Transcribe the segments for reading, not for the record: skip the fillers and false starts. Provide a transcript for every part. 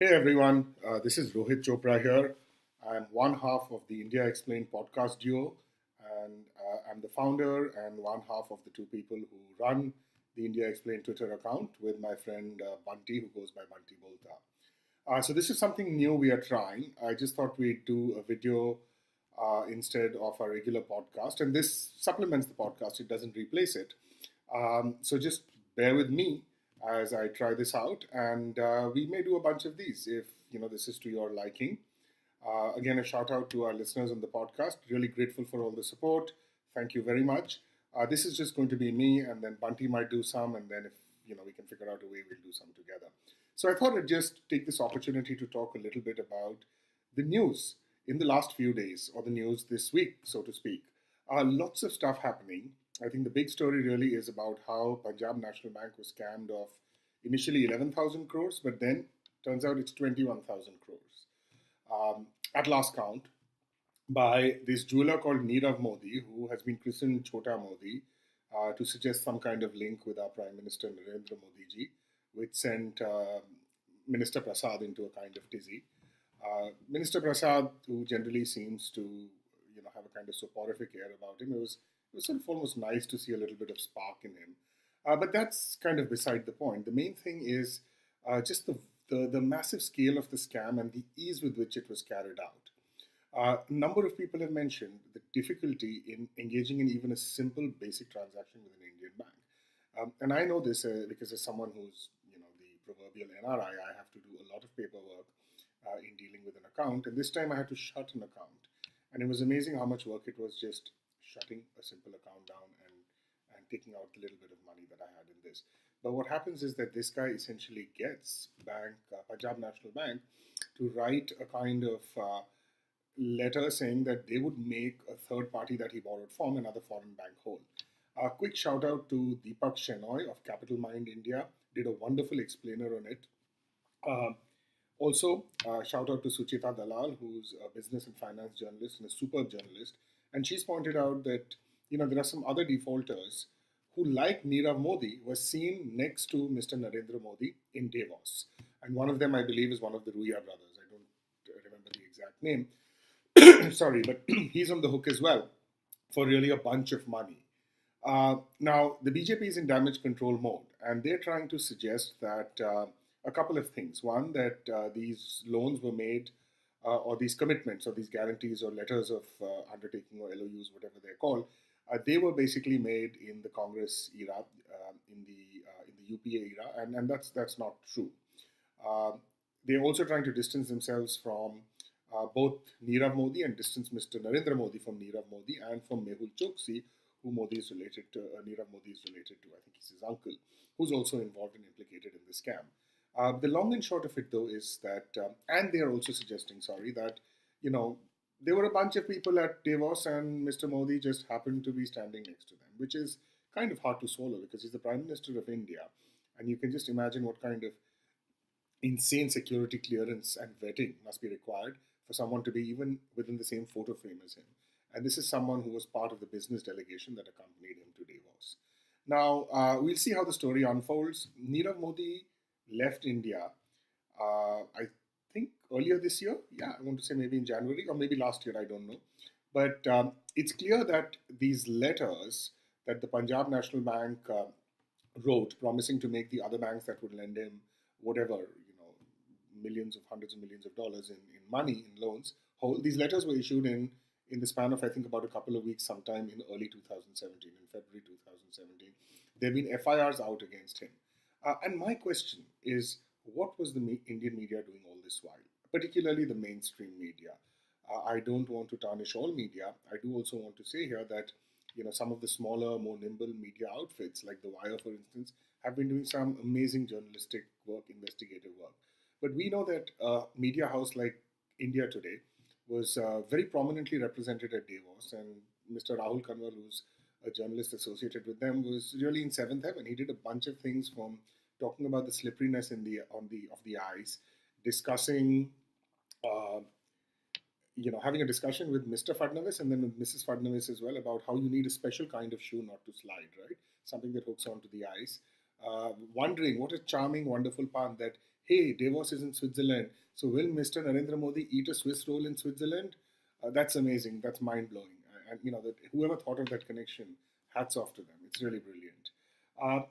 Hey everyone, this is Rohit Chopra here. I'm one half of the India Explained podcast duo, and I'm the founder and one half of the two people who run the India Explained Twitter account with my friend Bunty, who goes by Bunty Bolta. So, this is something new we are trying. I just thought we'd do a video instead of our regular podcast, and this supplements the podcast, it doesn't replace it. So just bear with me as I try this out, and we may do a bunch of these if this is to your liking. Again, a shout out to our listeners on the podcast. Really grateful for all the support. Thank you very much. This is just going to be me, and then Bunty might do some, and then if we can figure out a way, we'll do some together. So I thought I'd just take this opportunity to talk a little bit about the news in the last few days, or the news this week, so to speak. Lots of stuff happening. I think the big story really is about how Punjab National Bank was scammed of initially 11,000 crores, but then turns out it's 21,000 crores at last count by this jeweler called Nirav Modi, who has been christened Chota Modi to suggest some kind of link with our Prime Minister Narendra Modi ji, which sent Minister Prasad into a kind of tizzy. Minister Prasad, who generally seems to have a kind of soporific air about him, it was sort of almost nice to see a little bit of spark in him. But that's kind of beside the point. The main thing is just the massive scale of the scam and the ease with which it was carried out. A number of people have mentioned the difficulty in engaging in even a simple basic transaction with an Indian bank. And I know this because as someone who's the proverbial NRI, I have to do a lot of paperwork in dealing with an account. And this time I had to shut an account. And it was amazing how much work it was just shutting a simple account down and taking out the little bit of money that I had in this. But what happens is that this guy essentially gets Punjab National Bank to write a kind of letter saying that they would make a third party that he borrowed from another foreign bank whole. A quick shout out to Deepak Shenoy of Capital Mind India, did a wonderful explainer on it. Uh, Also, shout out to Suchita Dalal, who's a business and finance journalist and a superb journalist. And she's pointed out that there are some other defaulters who, like Nirav Modi, were seen next to Mr. Narendra Modi in Davos. And one of them, I believe, is one of the Ruya brothers. I don't remember the exact name. Sorry, but he's on the hook as well for really a bunch of money. Now, the BJP is in damage control mode, and they're trying to suggest that a couple of things. One, that these loans were made, or these commitments, or these guarantees, or letters of undertaking, or LOUs, whatever they're called, they were basically made in the Congress era, in the UPA era, and that's not true. Uh, they're also trying to distance themselves from both Nirav Modi and distance Mr. Narendra Modi from Nirav Modi and from Mehul Choksi, who Modi is related to, Nirav Modi is related to, I think he's his uncle, who's also involved and implicated in the scam. The long and short of it, though, is that, and they are also suggesting, sorry, that, you know, there were a bunch of people at Davos and Mr. Modi just happened to be standing next to them, which is kind of hard to swallow because he's the Prime Minister of India. And you can just imagine what kind of insane security clearance and vetting must be required for someone to be even within the same photo frame as him. And this is someone who was part of the business delegation that accompanied him to Davos. Now, we'll see how the story unfolds. Nirav Modi left India, I think earlier this year. Yeah, I want to say maybe in January or maybe last year, I don't know. But it's clear that these letters that the Punjab National Bank wrote promising to make the other banks that would lend him whatever, millions of hundreds of millions of dollars in money, in loans, whole, these letters were issued in the span of, I think, about a couple of weeks, sometime in early 2017, in February 2017. There have been FIRs out against him. And my question is, what was the Indian media doing all this while, particularly the mainstream media? I don't want to tarnish all media. I do also want to say here that some of the smaller, more nimble media outfits, like The Wire, for instance, have been doing some amazing journalistic work, investigative work. But we know that a media house like India Today was very prominently represented at Davos, and Mr. Rahul Kanwar, who's a journalist associated with them, was really in seventh heaven. He did a bunch of things, from talking about the slipperiness of the ice, discussing, uh, having a discussion with Mr. Fadnavis and then with Mrs. Fadnavis as well about how you need a special kind of shoe not to slide, right? Something that hooks onto the ice. Wondering what a charming, wonderful pun that hey, Davos is in Switzerland, so will Mr. Narendra Modi eat a Swiss roll in Switzerland? That's amazing. That's mind blowing. And that whoever thought of that connection, hats off to them. It's really brilliant. Uh,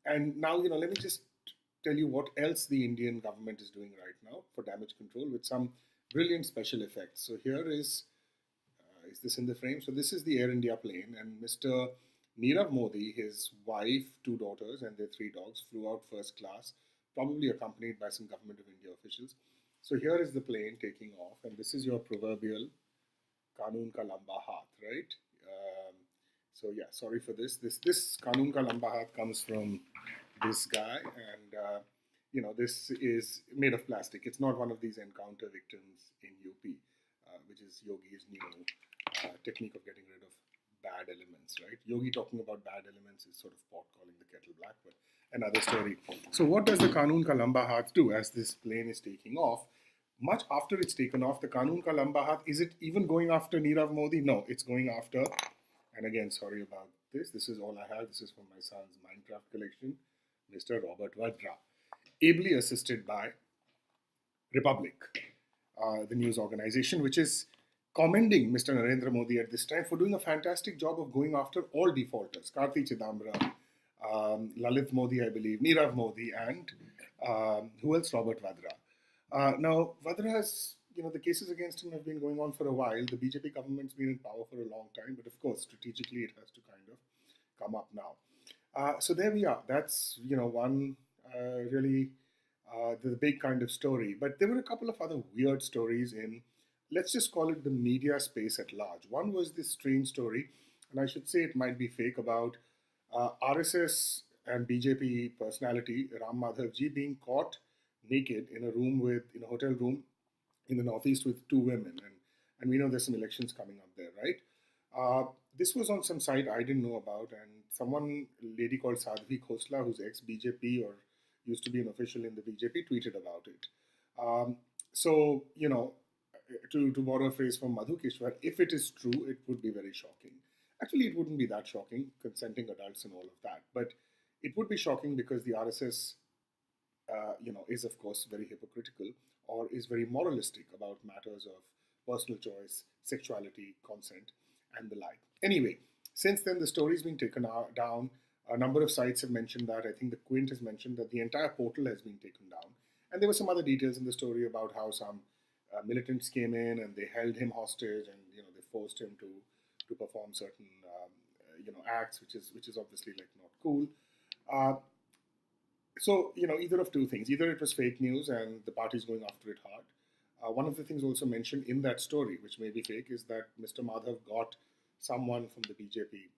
and now, let me just tell you what else the Indian government is doing right now for damage control with some brilliant special effects. So here is this in the frame? So this is the Air India plane, and Mr. Nirav Modi, his wife, two daughters, and their three dogs flew out first class, probably accompanied by some government of India officials. So here is the plane taking off, and this is your proverbial Kanun ka lamba haath, right? So yeah, sorry for this. This Kanun ka lamba haath comes from this guy, and this is made of plastic. It's not one of these encounter victims in UP, which is Yogi's new technique of getting rid of bad elements, right? Yogi talking about bad elements is sort of pot calling the kettle black, but another story. So what does the Kanun ka lamba haath do as this plane is taking off? Much after it's taken off, the Kanun ka lamba haath, is it even going after Nirav Modi? No, it's going after, and again, sorry about this. This is all I have. This is from my son's Minecraft collection, Mr. Robert Vadra, ably assisted by Republic, the news organization, which is commending Mr. Narendra Modi at this time for doing a fantastic job of going after all defaulters. Karti Chidambaram, Lalit Modi, I believe, Nirav Modi, and who else? Robert Vadra. Now, Vadra has, the cases against him have been going on for a while. The BJP government's been in power for a long time, but of course, strategically, it has to kind of come up now. So there we are. That's, one really the big kind of story. But there were a couple of other weird stories in, let's just call it the media space at large. One was this strange story, and I should say it might be fake, about RSS and BJP personality Ram Madhavji being caught naked in a hotel room in the Northeast with two women. And we know there's some elections coming up there, right? This was on some site I didn't know about, and a lady called Sadhvi Khosla, who's ex-BJP or used to be an official in the BJP, tweeted about it. So, to borrow a phrase from Madhu Kishwar, if it is true, it would be very shocking. Actually, it wouldn't be that shocking, consenting adults and all of that, but it would be shocking because the RSS, is of course very hypocritical or is very moralistic about matters of personal choice, sexuality, consent, and the like. Anyway, since then the story's been taken down. A number of sites have mentioned that. I think the Quint has mentioned that the entire portal has been taken down. And there were some other details in the story about how some militants came in and they held him hostage, and they forced him to perform certain acts, which is obviously like not cool. So either of two things: either it was fake news and the party's going after it hard. One of the things also mentioned in that story, which may be fake, is that Mr. Madhav got someone from the BJP,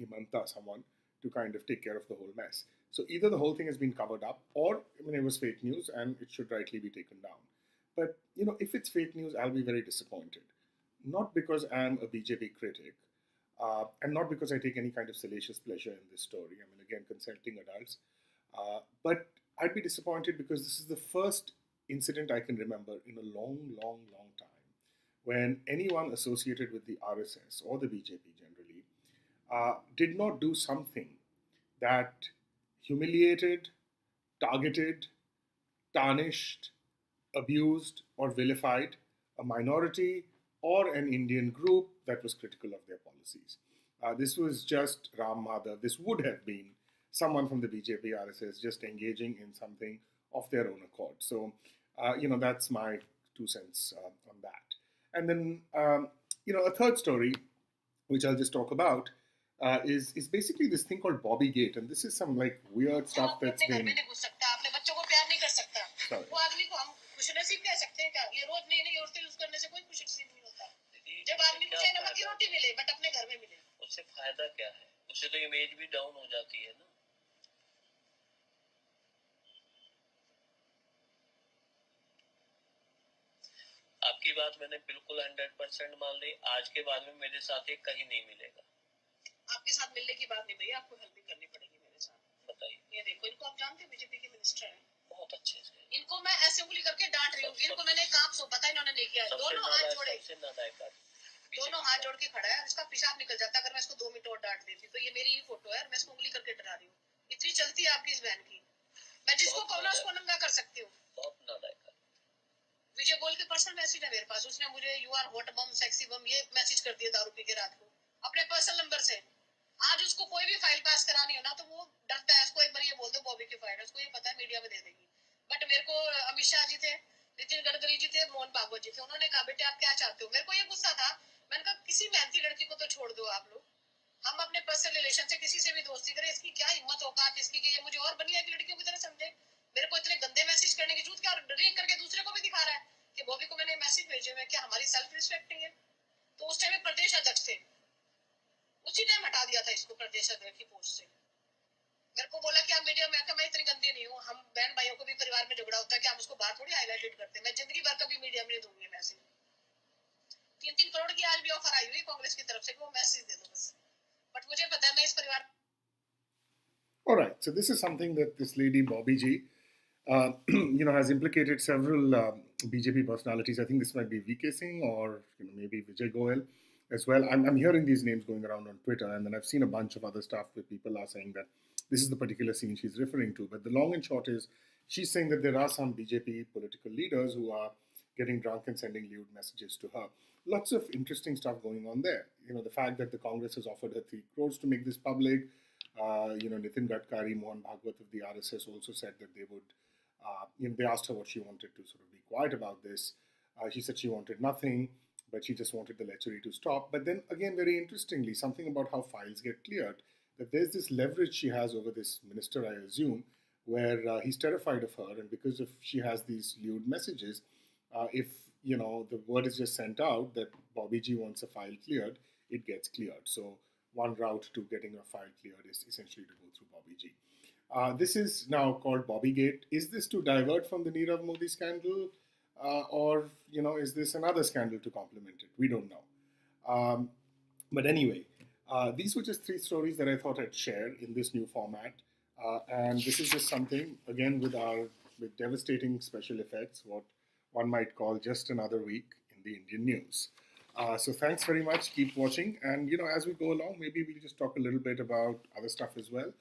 Himanta, someone, to kind of take care of the whole mess. So either the whole thing has been covered up, or it was fake news and it should rightly be taken down. But if it's fake news, I'll be very disappointed. Not because I'm a BJP critic, and not because I take any kind of salacious pleasure in this story. Again, consulting adults. But I'd be disappointed because this is the first incident I can remember in a long, long, long time when anyone associated with the RSS or the BJP generally did not do something that humiliated, targeted, tarnished, abused, or vilified a minority or an Indian group that was critical of their policies. This was just Ram Madhav. This would have been someone from the BJP RSS just engaging in something of their own accord. So, that's my 2 cents on that. And then, a third story, which I'll just talk about, is basically this thing called Bobby Gate, and this is some like weird stuff that's been. Sorry. जब आदमी को चाहे नमक की रोटी मिले but अपने घर में मिले उससे फायदा क्या है उससे तो इमेज भी डाउन हो जाती है ना आपकी बात मैंने बिल्कुल 100% मान ली आज के बाद में मेरे साथ ये कहीं नहीं मिलेगा आपके साथ मिलने की बात नहीं भैया आपको हेल्प भी करनी पड़ेगी मेरे साथ बताइए ये देखो इनको आप जानते हैं बीजेपी के मिनिस्टर हैं बहुत अच्छे से इनको मैं ऐसे उंगली करके डांट रही हूँ इनको मैंने काम सो पता इन्होंने नहीं किया दोनों हाथ जोड़े दोनों हाथ जोड़ के खड़ा है इसका पेशाब निकल जाता अगर मैं इसको 2 मिनट और डांट देती तो ये मेरी ही फोटो है और मैं इसको उंगली करके डरा रही हूँ इतनी चलती है आपकी इस बहन की मैं जिसको कहूँ ना उसको नंगा कर सकती हूँ। बहुत नालायक है। विजय गोयल के पर्सनल मैसेज है मेरे पास, उसने मुझे you are hot bomb sexy bomb ये मैसेज कर दिया दारू पी के रात को अपने पर्सनल नंबर से। आज उसको कोई भी फाइल पास करानी हो ना तो वो डरता है, उसको एक बार ये बोल दो बॉबी की फाइल है, उसको ये पता है मीडिया में दे देगी। बट मेरे को अमित शाह जी थे, नितिन गडकरी जी थे, मोहन भागवत जी थे, उन्होंने कहा बेटे आप क्या चाहते हो। मेरे को ये गुस्सा था, मैंने कहा किसी मेहनती लड़की को तो छोड़ दो आप लोग, हम अपने पर्सनल रिलेशन से किसी से भी दोस्ती करें, इसकी क्या हिम्मत औकात इसकी कि ये मुझे और बनिया की लड़कियों की तरह समझे। मेरे को इतने गंदे मैसेज करने की जरूरत क्या, रीड करके दूसरे को भी दिखा रहा है कि बॉबी को मैंने मैसेज भेजे हुए, क्या हमारी सेल्फ रिस्पेक्ट नहीं है। तो उस टाइम में प्रदेश अध्यक्ष थे, उसी टाइम हटा दिया था इसको प्रदेश अध्यक्ष की पोस्ट से। मेरे को बोला कि आप मीडिया में आकर, मैं इतनी गंदी नहीं हूँ, हम बहन भाइयों को भी परिवार में झगड़ा होता है कि हम उसको बात थोड़ी हाईलाइटेड करते हैं, मैं जिंदगी भर कभी मीडिया में नहीं दूंगी मैसेज। 3-3 करोड़ की आज भी ऑफर आई हुई कांग्रेस की तरफ से कि वो मैसेज दे दो बस, बट मुझे पता है मैं इस परिवार। All right, so this is something that this lady Bobby G, has implicated several BJP personalities. I think this might be VK Singh or maybe Vijay Goel as well. I'm hearing these names going around on Twitter, and then I've seen a bunch of other stuff where people are saying that this is the particular scene she's referring to. But the long and short is, she's saying that there are some BJP political leaders who are getting drunk and sending lewd messages to her. Lots of interesting stuff going on there. The fact that the Congress has offered her 3 crores to make this public. Nitin Gadkari, Mohan Bhagwat of the RSS also said that they would, they asked her what she wanted to sort of be quiet about this. She said she wanted nothing, but she just wanted the lechery to stop. But then again, very interestingly, something about how files get cleared, that there's this leverage she has over this minister, I assume, where he's terrified of her, and because of she has these lewd messages, if the word is just sent out that Bobby G wants a file cleared, it gets cleared. So one route to getting a file cleared is essentially to go through Bobby G. This is now called Bobbygate. Is this to divert from the Nirav Modi scandal, or is this another scandal to complement it? We don't know. But anyway, these were just 3 stories that I thought I'd share in this new format. And this is just something again with devastating special effects, what one might call just another week in the Indian news. So thanks very much. Keep watching, and as we go along, maybe we'll just talk a little bit about other stuff as well.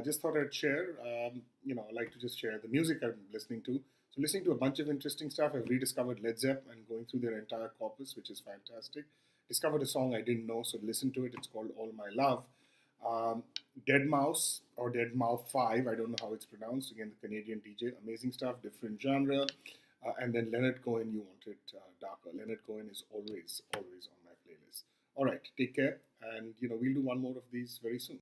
Just thought I'd share. I like to just share the music I'm listening to. So listening to a bunch of interesting stuff. I've rediscovered Led Zepp and going through their entire corpus, which is fantastic. Discovered a song I didn't know, so listen to it. It's called All My Love. Dead Mouse or Dead Mouth 5, I don't know how it's pronounced. Again, the Canadian DJ, amazing stuff, different genre. And then Leonard Cohen, you wanted darker. Leonard Cohen is always on my playlist. All right, take care, and we'll do one more of these very soon.